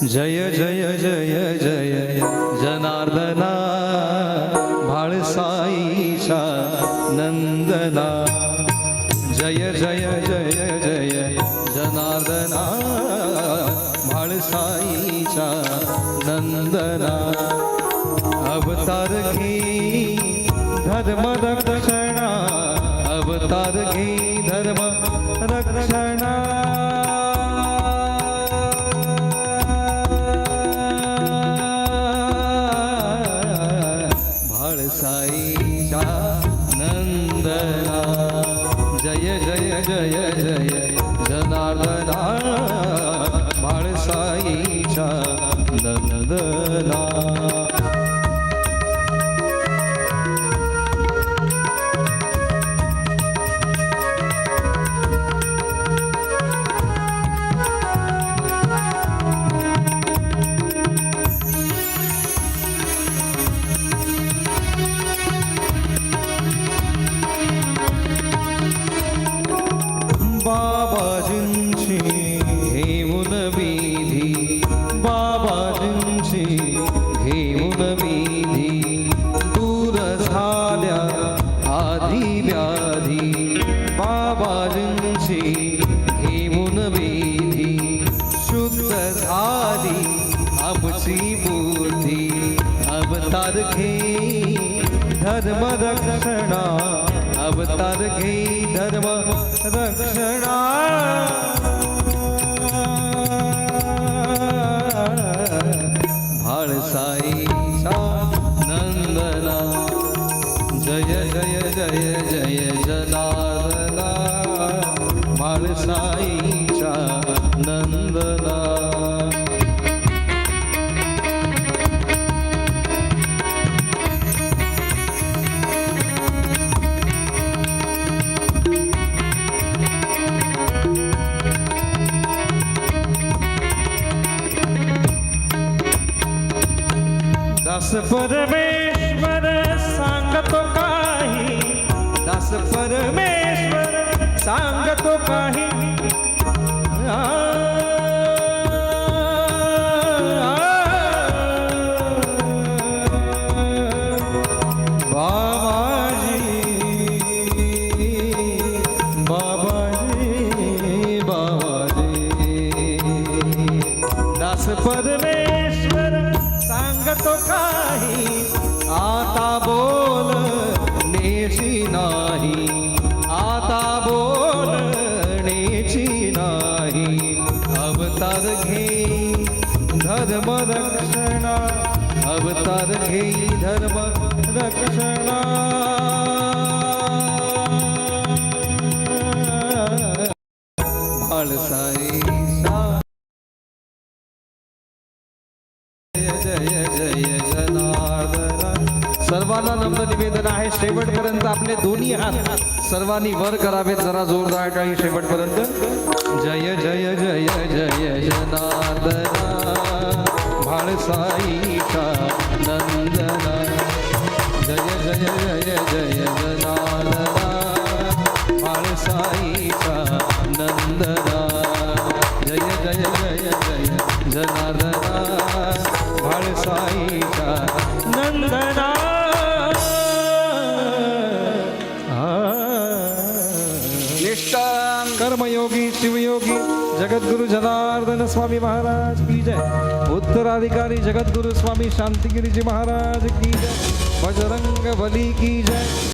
जय जय जय जय जनार्दना भाळसाईचा नंदना जय जय जय जय जनार्दना भाळसाईचा नंदना अवतार घे धर्म रक्षणा अवतार घे धर्म रक्षणा भाळसाईचा नंदना जय जय जय जय जनार्दना भाळसाईचा नंदना बाबाजींची घेऊन विधी बाबाजींची घेऊन विधी दूर झाल्या आधी व्याधी बाबाजींची घेऊन विधी शुद्ध झाली आमची बुद्धी अवतार घे धर्म रक्षणा अवतार घे धर्म रक्षणा भाळसाईचा नंदना जय जय जय जय जनार्दना भाळसाईचा नंदना दास परमेश्वर सांगतो काही दास परमेश्वर सांगतो काही बाबाजी दास परमेश्वर सांगतो काही आता बोल नेची नाही आता बोल नेची नाही अवतार घे धर्म रक्षणा अवतार घे धर्म रक्षणा भाळसाईचा जय जय जनार्दना सर्वांना नम्र निवेदन आहे शेवटपर्यंत आपले दोन्ही हात सर्वांनी वर करावेत जरा जोरदार टाळी शेवटपर्यंत जय जय जय जय जनार्दना भाळसाईचा नंदना जय जय जय जय जनार्दना भाळसाईचा नंदना जय जय जय जय जनार्दना भाळसाईचा नंदना निष्ठान कर्मयोगी शिवयोगी जगद्गुरु जनार्दन स्वामी महाराज की जय उत्तराधिकारी जगद्गुरु स्वामी शांतिगिरी जी महाराज की जय बजरंग बली की जय।